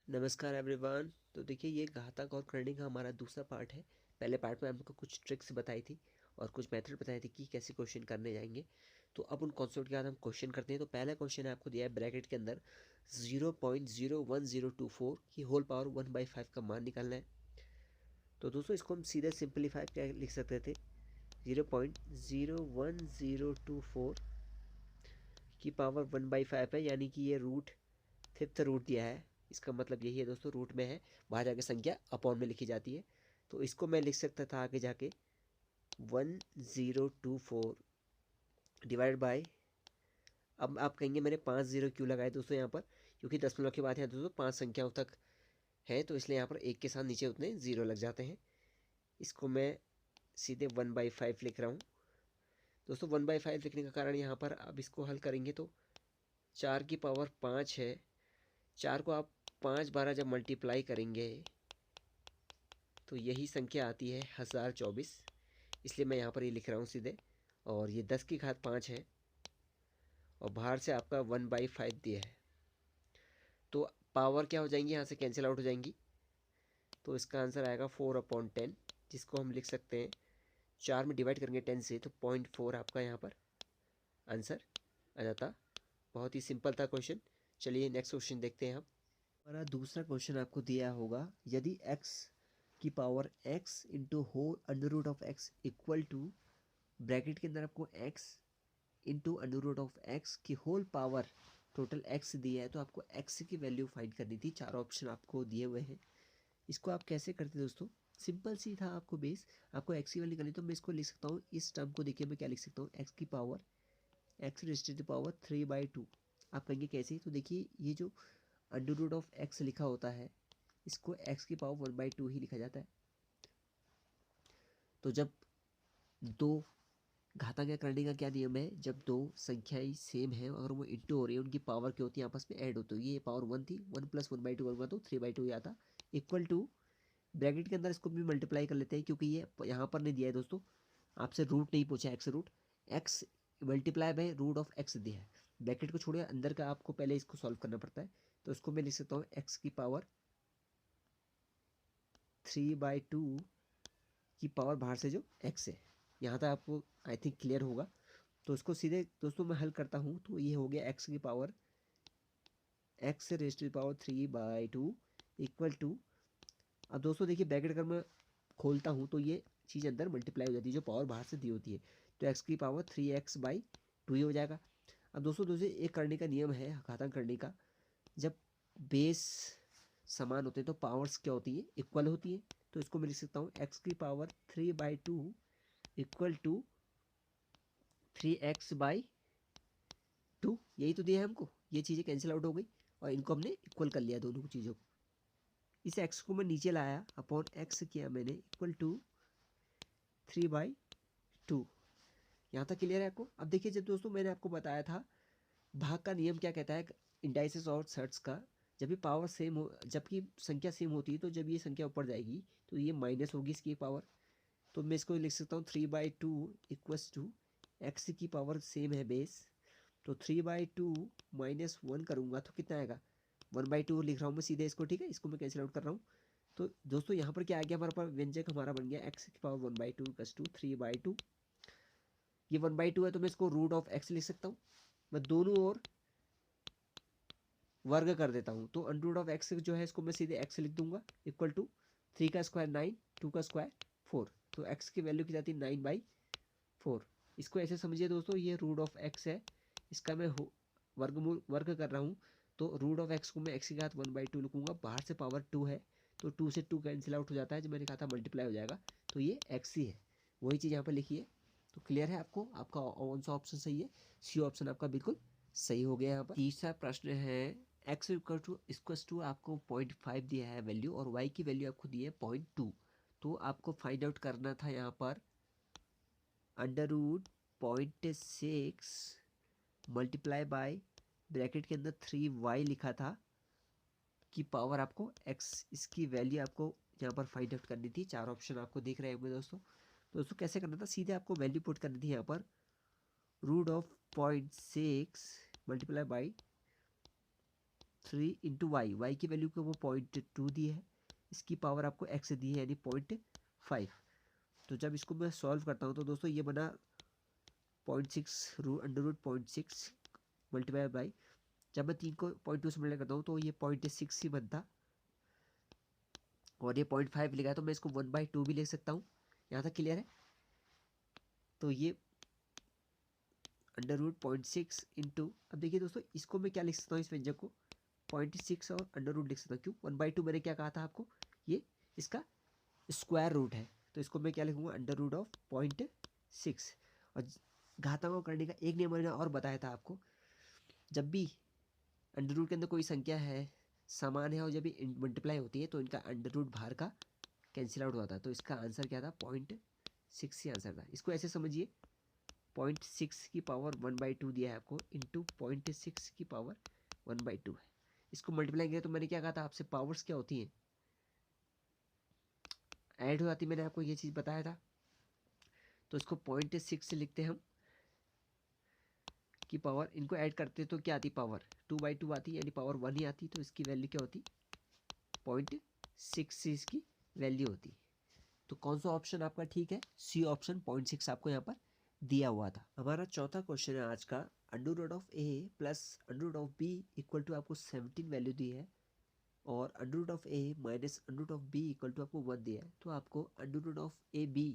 नमस्कार एवरीवन। तो देखिए, ये घातक और करने का हमारा दूसरा पार्ट है। पहले पार्ट में हमको कुछ ट्रिक्स बताई थी और कुछ मेथड बताए थे कि कैसे क्वेश्चन करने जाएंगे। तो अब उन कॉन्सेप्ट के बाद हम क्वेश्चन करते हैं। तो पहला क्वेश्चन है, आपको दिया है ब्रैकेट के अंदर 0.01024 की होल पावर 1/5 का मान निकालना है। तो दोस्तों, इसको हम सीधे सिंप्लीफाई क्या लिख सकते थे, 0.01024 की पावर 1/5 है, यानी कि ये रूट फिफ्थ रूट दिया है। इसका मतलब यही है दोस्तों, रूट में है, बाहर जाके संख्या अपॉन में लिखी जाती है। तो इसको मैं लिख सकता था आगे जाके 1024 डिवाइड बाय, अब आप कहेंगे मैंने 5 जीरो क्यों लगाए दोस्तों यहाँ पर, क्योंकि दशमलव के बाद यहाँ दोस्तों 5 संख्याओं तक है, तो इसलिए यहाँ पर एक के साथ नीचे उतने ज़ीरो लग जाते हैं। इसको मैं सीधे 1/5 लिख रहा हूँ दोस्तों। 1/5 लिखने का कारण यहाँ पर, अब इसको हल करेंगे तो 4 की पावर 5 है। 4 को आप 5 बार जब मल्टीप्लाई करेंगे तो यही संख्या आती है 1024, इसलिए मैं यहाँ पर ये लिख रहा हूँ सीधे। और ये 10 की घात 5 है और बाहर से आपका 1/5 दिया है, तो पावर क्या हो जाएंगी, यहाँ से कैंसिल आउट हो जाएंगी। तो इसका आंसर आएगा 4/10, जिसको हम लिख सकते हैं 4 में डिवाइड करेंगे 10 से तो 0.4 आपका यहाँ पर आंसर आ जाता। बहुत ही सिंपल था क्वेश्चन। चलिए नेक्स्ट क्वेश्चन देखते हैं हम। हमारा दूसरा क्वेश्चन आपको दिया होगा, यदि x की power x into whole under root of x equal to, bracket के अंदर आपको x into under root of x की होल पावर टोटल x दिया है, तो आपको x की वैल्यू फाइंड करनी थी। चार ऑप्शन आपको दिए हुए हैं। इसको आप कैसे करते दोस्तों, सिंपल सी था आपको बेस, आपको x की वैल्यू निकालनी। तो मैं इसको लिख सकता हूँ, इस टर्म को देखिए मैं क्या लिख सकता हूँ, x की power x raised to power 3/2। आप कहेंगे कैसे, तो देखिए ये जो अंडर रूट ऑफ एक्स लिखा होता है, इसको x की पावर 1/2 ही लिखा जाता है। तो जब दो घातांक करने का क्या नियम है, जब दो संख्याएं सेम है, अगर वो इंटू हो रही है, उनकी पावर क्या होती है, आपस में ऐड होती है। ये पावर 1 थी, 1 + 1/2 करूँगा तो 3/2 ही आता। इक्वल टू, ब्रैकेट के अंदर इसको भी मल्टीप्लाई कर लेते हैं, क्योंकि ये यहाँ पर नहीं दिया है दोस्तों, आपसे रूट नहीं पूछा, x root, x multiply by root of x दिया है। ब्रैकेट को छोड़िए, अंदर का आपको पहले इसको सॉल्व करना पड़ता है। तो इसको मैं लिख सकता हूँ एक्स की पावर 3/2 की पावर बाहर से जो x है। यहाँ तक आपको आई थिंक क्लियर होगा। तो इसको सीधे दोस्तों मैं हल करता हूँ, तो ये हो गया x की power x raised to power 3/2 equal to, अब दोस्तों देखिए ब्रैकेट अगर मैं खोलता हूँ तो ये चीज़ अंदर मल्टीप्लाई हो जाती है, जो पावर बाहर से दी होती है। तो x की पावर 3x/2 ही हो जाएगा। अब दोस्तों एक करने का नियम है घातांक करने का, जब बेस समान होते हैं तो पावर्स क्या होती है, इक्वल होती है। तो इसको मैं लिख सकता हूँ x की पावर 3/2 इक्वल टू 3x/2। यही तो दिया है हमको, ये चीज़ें कैंसिल आउट हो गई और इनको हमने इक्वल कर लिया दोनों चीज़ों को। इस x को मैं नीचे लाया, अपॉन x किया मैंने, इक्वल टू 3/2। यहाँ तक क्लियर है आपको। अब देखिए, जब दोस्तों मैंने आपको बताया था भाग का नियम क्या कहता है इंडाइसेस और सर्ट्स का, जब भी पावर सेम हो, जबकि संख्या सेम होती है, तो जब ये संख्या ऊपर जाएगी तो ये माइनस होगी इसकी पावर। तो मैं इसको लिख सकता हूँ 3/2 इक्वल्स टू, एक्स की पावर सेम है बेस, तो 3/2 -1 करूँगा तो कितना आएगा, 1/2 लिख रहा हूँ मैं सीधे इसको, ठीक है। इसको मैं कैंसिल आउट कर रहा हूँ। तो दोस्तों यहाँ पर क्या आ गया, हमारे पास व्यंजक हमारा बन गया एक्स की पावर 1/2 इक्वल्स टू 3/2। ये 1/2 है तो मैं इसको रूट ऑफ एक्स लिख सकता हूँ। मैं दोनों ओर वर्ग कर देता हूँ, तो अंडर रूट ऑफ एक्स जो है इसको मैं सीधे एक्स लिख दूंगा, इक्वल टू 3 का स्क्वायर 9, 2 का स्क्वायर 4। तो एक्स की वैल्यू की जाती है 9/4। इसको ऐसे समझिए दोस्तों, ये रूट ऑफ एक्स है, इसका मैं वर्गमूल वर्ग कर रहा हूँ। तो रूट ऑफ एक्स को मैं एक्स की घात 1/2 लिखूंगा, बाहर से पावर 2 है, तो 2 से 2 कैंसिल आउट हो जाता है, जब मैंने कहा था मल्टीप्लाई हो जाएगा, तो ये एक्स ही है। वही चीज़ यहाँ पर लिखी है। तो क्लियर है आपको, आपका कौन सा ऑप्शन सही है, सी ऑप्शन आपका बिल्कुल सही हो गया। यहाँ पर तीसरा प्रश्न है, एक्स इक्वल टू आपको 0.5 दिया है वैल्यू, और वाई की वैल्यू आपको दी है 0.2। तो आपको फाइंड आउट करना था यहाँ पर under root 0.6 multiply by, bracket के अंदर 3y लिखा था, की पावर आपको x, इसकी वैल्यू आपको यहाँ पर फाइंड आउट करनी थी। चार ऑप्शन आपको दिख रहे होंगे दोस्तों कैसे करना था, सीधे आपको वैल्यू पुट करनी थी यहाँ पर, root of 0.6 multiply by 3 into y की वैल्यू को वो 0.2 दी है, इसकी पावर आपको x दी है यानी 0.5। तो जब इसको मैं सॉल्व करता हूँ तो दोस्तों ये बना 0.6 अंडर रूट 0.6 मल्टीप्लाई बाई, जब मैं 3 को 0.2 से मल्टीप्लाई करता हूँ तो ये 0.6 ही बनता, और ये 0.5 लिखा है तो मैं इसको 1/2 भी लिख सकता हूँ। यहाँ तक क्लियर है? तो ये अंडर रूट 0.6 इंटू, अब देखिए दोस्तों इसको मैं क्या लिख सकता हूँ, इस व्यंजक को 0.6 और अंडर रूट लिख सकता हूँ। क्यों? 1/2 मैंने क्या कहा था आपको, ये इसका स्क्वायर रूट है, तो इसको मैं क्या लिखूँगा, अंडर रूट ऑफ 0.6। और घातांकों करने का एक नियम मैंने और बताया था आपको, जब भी अंडर रूट के अंदर कोई संख्या है समान है और जब भी मल्टीप्लाई होती है तो इनका अंडर रूट बाहर का कैंसिल आउट होता है, तो इसका आंसर क्या था, 0.6 ही आंसर था। इसको ऐसे समझिए, 0.6 की पावर 1/2 दिया है आपको, इंटू 0.6 की पावर 1/2 है। इसको मल्टीप्लाई किया तो मैंने क्या कहा था आपसे, पावर्स क्या होती हैं, ऐड हो जाती, मैंने आपको ये चीज़ बताया था। तो इसको 0.6 से लिखते हैं हम की पावर, इनको ऐड करते तो क्या आती, पावर 2/2 आती, यानी पावर 1 ही आती, तो इसकी वैल्यू क्या होती, 0.6 से इसकी वैल्यू होती। तो कौन सा ऑप्शन आपका ठीक है, सी ऑप्शन 0.6 आपको यहाँ पर दिया हुआ था। हमारा चौथा क्वेश्चन है आज का, under root of a plus under root of b equal to आपको 17 वैल्यू दी है, और under root of a minus under root of b equal to आपको 1 दिया है। तो आपको under root of a b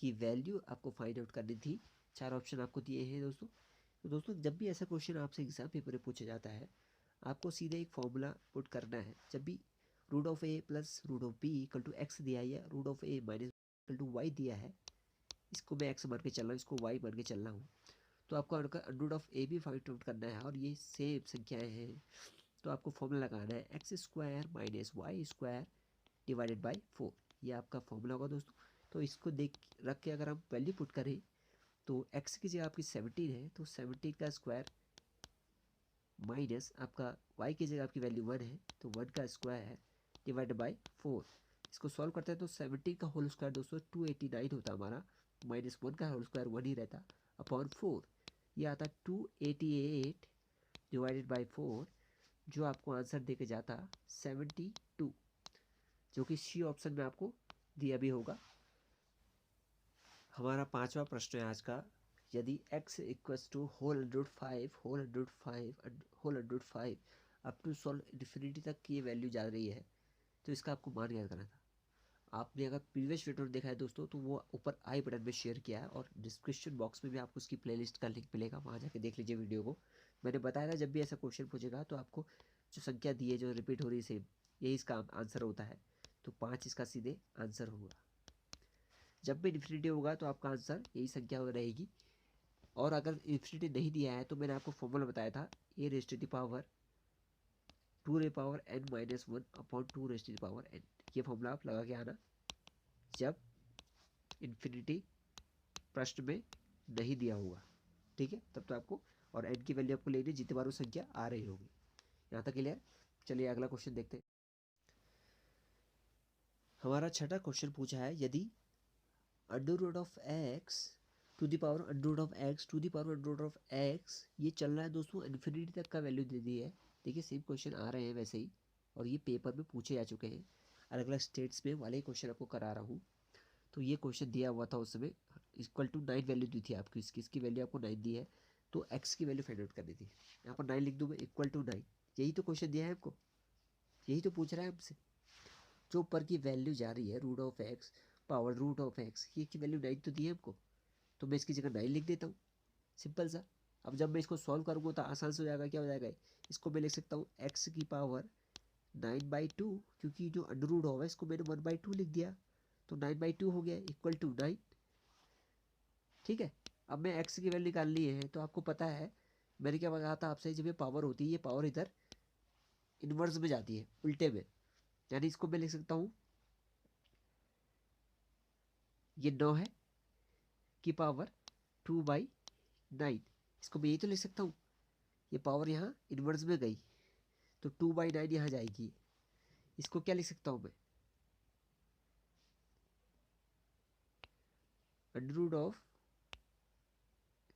की वैल्यू आपको फाइंड आउट करनी थी। 4 ऑप्शन आपको दिए हैं दोस्तों। तो दोस्तों जब भी ऐसा क्वेश्चन आपसे एग्जाम पेपर में पूछा जाता है, आपको सीधे एक फॉर्मूला पुट करना है। जब भी root of a plus root of b equal to x दिया है, या root of a minus equal to y दिया है, इसको मैं एक्स मान के चल रहा हूँ, इसको वाई मान के चल रहा हूँ, तो आपको अंडर रूट ऑफ ए भी फाइंड आउट करना है, और ये सेम संख्याएं हैं, तो आपको फॉर्मूला लगाना है x square minus y square divided by 4। ये आपका फॉर्मूला होगा दोस्तों। तो इसको देख रख के अगर हम वैल्यू पुट करें, तो x की जगह आपकी 17 है, तो 17 का स्क्वायर माइनस आपका y की जगह आपकी वैल्यू 1 है, तो 1 का स्क्वायर है डिवाइडेड बाई 4। इसको सॉल्व करते हैं तो 17 का होल स्क्वायर दोस्तों 289 होता है हमारा, माइनस 1 का होल स्क्वायर 1 ही रहता, अपॉन 4 ये आता 288 डिवाइडेड बाई 4, जो आपको आंसर दे के जाता 72, जो कि सी ऑप्शन में आपको दिया भी होगा। हमारा पांचवा प्रश्न है आज का, यदि x equals to whole under root 5 up to solve infinity तक की ये वैल्यू जा रही है, तो इसका आपको मान याद करना था। आपने अगर प्रीवियस वीडियो देखा है दोस्तों, तो वो ऊपर आई बटन में शेयर किया है, और डिस्क्रिप्शन बॉक्स में भी आपको उसकी प्लेलिस्ट का लिंक मिलेगा, वहाँ जाके देख लीजिए वीडियो को। मैंने बताया था जब भी ऐसा क्वेश्चन पूछेगा तो आपको जो संख्या दी है जो रिपीट हो रही है सेम, यही इसका आंसर होता है, तो 5 इसका सीधे आंसर होगा। जब भी इन्फिनिटी होगा तो आपका आंसर यही संख्या रहेगी। और अगर इन्फिनिटी नहीं दिया है तो मैंने आपको फॉर्मूला बताया था, a raise to the power 2 raise power n minus 1 upon 2 raise to the power n। ये फॉर्मूला आप लगा के आना जब इन्फिनिटी प्रश्न में नहीं दिया होगा, ठीक है? तब तो आपको, और n की वैल्यू आपको लेनी जितने बार वो संख्या आ रही होगी। यहाँ तक क्लियर? चलिए अगला क्वेश्चन देखते हैं। हमारा छठा क्वेश्चन पूछा है, यदि under root of x to the power under root of x to the power under root of x, ये चल रहा है दोस्तों, इन्फिनिटी तक का वैल्यू दे दी है। देखिए सेम क्वेश्चन आ रहे हैं वैसे ही, और ये पेपर में पूछे जा चुके हैं, अलग अलग स्टेट्स में वाले क्वेश्चन आपको करा रहा हूँ। तो ये क्वेश्चन दिया हुआ था उस समय, इक्वल टू 9 वैल्यू दी थी आपकी, इसकी वैल्यू आपको 9 दी है, तो एक्स की वैल्यू फाइंड आउट करनी थी। यहाँ पर 9 लिख दूँ मैं, इक्वल टू 9, यही तो क्वेश्चन दिया है हमको, यही तो पूछ रहा है हमसे। जो ऊपर की वैल्यू जा रही है root of x power root of x, ये की वैल्यू 9 तो दी है हमको, तो मैं इसकी जगह 9 लिख देता हूँ, सिंपल सा। अब जब मैं इसको सॉल्व करूँगा तो आसान से हो जाएगा, क्या हो जाएगा, इसको मैं लिख सकता हूँ एक्स की पावर 9/2, क्योंकि जो अंडर रूट होगा इसको मैंने 1/2 लिख दिया, तो 9/2 हो गया इक्वल टू 9, ठीक है? अब मैं एक्स की वैल्यू निकाल ली है, तो आपको पता है मैंने क्या कहा था आपसे, जब ये पावर होती है ये पावर इधर इनवर्स में जाती है, उल्टे में, यानी इसको मैं लिख सकता हूँ ये 9 है की पावर 2/9, इसको मैं यही तो लिख सकता हूँ, ये पावर यहाँ इनवर्स में गई तो 2/9 यहाँ जाएगी, इसको क्या लिख सकता हूँ मैं, अंडर रूट ऑफ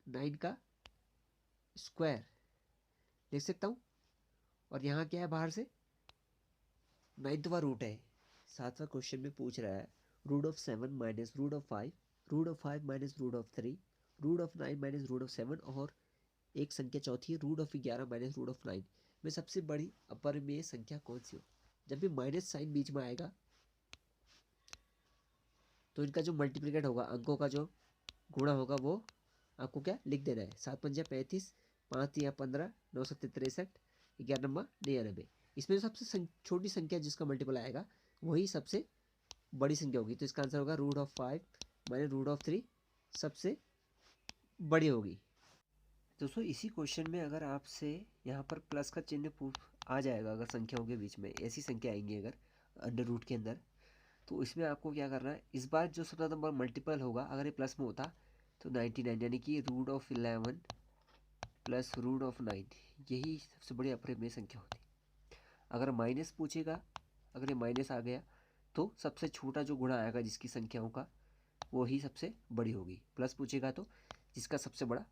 9 का स्क्वायर लिख सकता हूँ, और यहाँ क्या है बाहर से 9वां रूट है। 7वां क्वेश्चन में पूछ रहा है root of 7 minus root of 5, root of 5 minus root of 3, root of 9 minus root of 7 और एक संख्या चौथी है root of 11 minus root of 9 में सबसे बड़ी अपरिमेय संख्या कौन सी हो। जब भी माइनस साइन बीच में आएगा तो इनका जो मल्टीप्लिकेट होगा, अंकों का जो गुणा होगा, वो आपको क्या लिख देना है। 7 पंजा 35, 5 3 15, 9 7 63, 11 नंबर 99। इसमें जो सबसे छोटी संख्या जिसका मल्टीपल आएगा वही सबसे बड़ी संख्या होगी। तो इसका आंसर होगा root of 5 minus root of 3 सबसे बड़ी होगी। दोस्तों इसी क्वेश्चन में अगर आपसे यहाँ पर प्लस का चिन्ह आ जाएगा, अगर संख्याओं के बीच में ऐसी संख्या आएंगी अगर अंडर रूट के अंदर, तो इसमें आपको क्या करना है, इस बार जो सबसे नंबर मल्टीपल होगा अगर ये प्लस में होता तो 99, यानी कि root of 11 plus root of 9 यही सबसे बड़ी अपरिमेय संख्या होती। अगर माइनस पूछेगा, अगर ये माइनस आ गया तो सबसे छोटा जो गुणा आएगा जिसकी संख्याओं का वो ही सबसे बड़ी होगी। प्लस पूछेगा तो जिसका सबसे बड़ा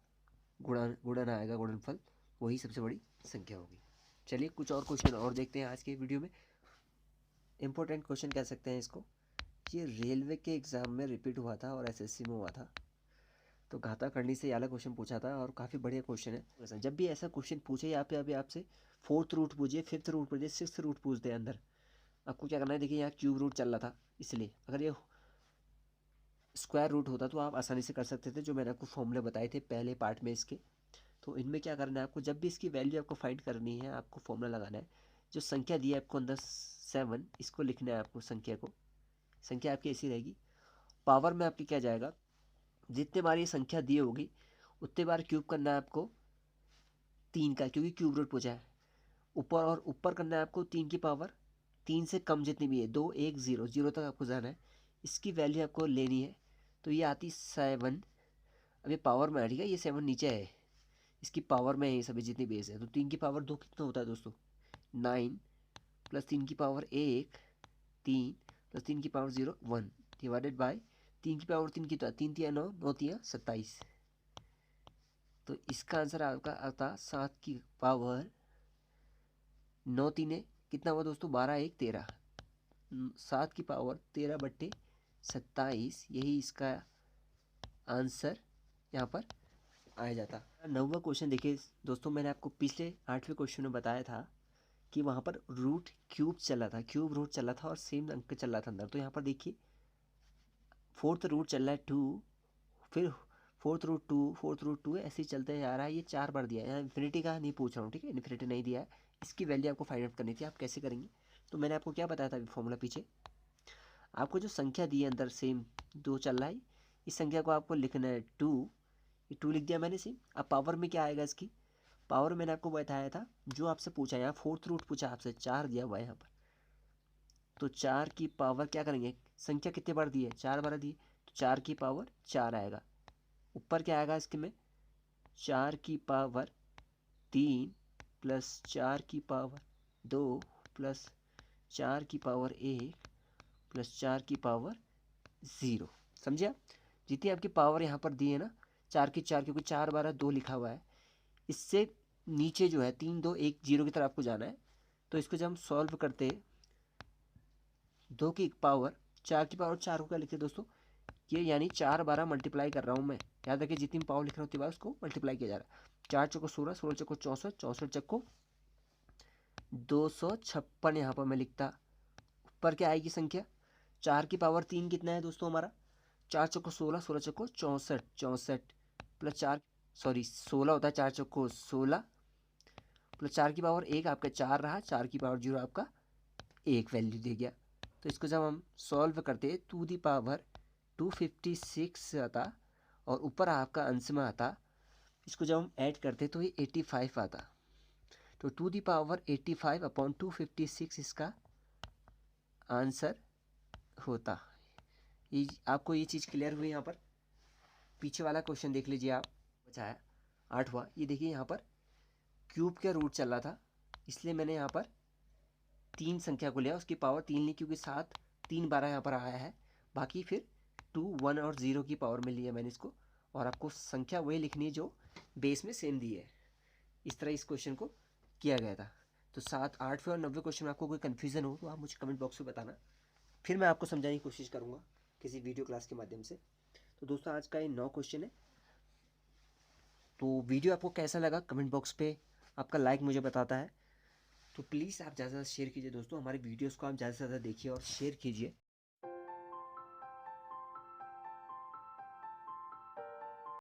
गुणन आएगा, गुणनफल, वही सबसे बड़ी संख्या होगी। चलिए कुछ और क्वेश्चन और देखते हैं आज के वीडियो में। इम्पोर्टेंट क्वेश्चन कह सकते हैं इसको। ये रेलवे के एग्ज़ाम में रिपीट हुआ था और एसएससी में हुआ था। तो घाता करनी से वाला क्वेश्चन पूछा था और काफ़ी बढ़िया क्वेश्चन है। जब भी ऐसा क्वेश्चन पूछे यहाँ पे, अभी आपसे 4th रूट पूछिए, 5th रूट पूछिए, 6th रूट पूछ दे अंदर, आपको क्या करना है, देखिए यहाँ क्यूब रूट चल रहा था, इसलिए अगर ये स्क्वायर रूट होता तो आप आसानी से कर सकते थे, जो मैंने आपको फॉर्मूले बताए थे पहले पार्ट में इसके। तो इनमें क्या करना है आपको, जब भी इसकी वैल्यू आपको फाइंड करनी है, आपको फॉर्मूला लगाना है। जो संख्या दी है आपको अंदर 7, इसको लिखना है आपको, संख्या को। संख्या आपकी ऐसी रहेगी, पावर में आपकी क्या जाएगा, जितने बार ये संख्या दी होगी उतने बार क्यूब करना है आपको 3 का, क्योंकि क्यूब रूट पूछा है। ऊपर और ऊपर करना है आपको 3 की पावर 3 से कम जितनी भी है, 2 1 0 0 तक आपको जाना है। इसकी वैल्यू आपको लेनी है, तो ये आती 7। अब ये पावर में आ, ठीक है, ये 7 नीचे है, इसकी पावर में है ये सभी जितनी बेस है। तो 3 की पावर 2 कितना होता है दोस्तों, 9 प्लस 3 की पावर 1 3 प्लस 3 की पावर 0 1 डिवाइडेड बाय 3 की पावर 3 कितना, 3 3 9 9 3 27। तो इसका आंसर आपका आता 7 की पावर 9 3 कितना हुआ दोस्तों, 12 1 13, 7 की पावर 13/27, यही इसका आंसर यहाँ पर आया जाता। 9वां क्वेश्चन देखिए दोस्तों, मैंने आपको पिछले 8वें क्वेश्चन में बताया था कि वहाँ पर रूट क्यूब चल रहा था, क्यूब रूट चल रहा था और सेम अंक चल रहा था अंदर। तो यहाँ पर देखिए 4th रूट चल रहा है 2, फिर 4th रूट 2, 4th रूट 2 ऐसे ही चलते जा रहा है। ये 4 बार दिया है, यहाँ इन्फिनिटी का नहीं पूछ रहा हूँ, ठीक है, इन्फिनिटी नहीं दिया है। इसकी वैल्यू आपको फाइंड आउट करनी थी, आप कैसे करेंगे। तो मैंने आपको क्या बताया था फॉर्मूला पीछे, आपको जो संख्या दी है अंदर सेम 2 चल रहा है, इस संख्या को आपको लिखना है 2, ये 2 लिख दिया मैंने सेम। अब पावर में क्या आएगा इसकी, पावर मैंने आपको बताया था, जो आपसे पूछा यहाँ 4th रूट पूछा आपसे, 4 दिया हुआ है यहाँ पर, तो 4 की पावर क्या करेंगे, संख्या कितने बार दी है, 4 बार दी, तो 4 की पावर 4 आएगा। ऊपर क्या आएगा इसके में, 4 की पावर 3 प्लस 4 की पावर 2 प्लस 4 की पावर 1 प्लस 4 की पावर 0। समझे आप, जितनी आपकी पावर यहाँ पर दी है ना, 4 की 4, क्योंकि 4 12 2 लिखा हुआ है, इससे नीचे जो है 3 2 1 0 की तरफ आपको जाना है। तो इसको जब हम सॉल्व करते हैं, 2 की पावर 4 की पावर 4 को क्या लिखते हैं दोस्तों, ये यानी 4 12 मल्टीप्लाई कर रहा हूँ मैं, याद रखिए जितनी पावर लिख रहा हूँ उतनी बार उसको मल्टीप्लाई किया जा रहा है। 4 चौको 16, 16 चौको 64, 64 चौको 256 यहाँ पर मैं लिखता। ऊपर क्या आएगी संख्या, 4 की पावर 3 कितना है दोस्तों हमारा, 4 चौको 16, 16 चौको 64, 64 प्लस 4, सॉरी 16 होता है, 4 चौको 16 प्लस 4 की पावर 1 आपका 4 रहा, 4 की पावर 0 आपका 1 वैल्यू दे गया। तो इसको जब हम सॉल्व करते 2 दी पावर 256 आता और ऊपर आपका अंश में आता, इसको जब हम ऐड करते तो ये 85 आता। तो 2 दी पावर 85 अपॉन 256 इसका आंसर होता। ये आपको ये चीज़ क्लियर हुई। यहाँ पर पीछे वाला क्वेश्चन देख लीजिए आप, बचाया 8वां, ये देखिए यहाँ पर क्यूब का रूट चल रहा था, इसलिए मैंने यहाँ पर 3 संख्या को लिया, उसकी पावर 3 ली, क्योंकि 7 3 12 यहाँ पर आया है, बाकी फिर 2 1 और 0 की पावर में लिया मैंने इसको। और आपको संख्या वही लिखनी है जो बेस में सेम दी है। इस तरह इस क्वेश्चन को किया गया था। तो 7, 8वें और 90वें क्वेश्चन में आपको कोई कन्फ्यूज़न हो तो आप मुझे कमेंट बॉक्स में बताना, फिर मैं आपको समझाने की कोशिश करूँगा किसी वीडियो क्लास के माध्यम से। तो दोस्तों आज का ये 9 क्वेश्चन है। तो वीडियो आपको कैसा लगा कमेंट बॉक्स पे आपका लाइक मुझे बताता है। तो प्लीज़ आप ज़्यादा से ज़्यादा शेयर कीजिए दोस्तों, हमारे वीडियोस को आप ज़्यादा से ज़्यादा देखिए और शेयर कीजिए।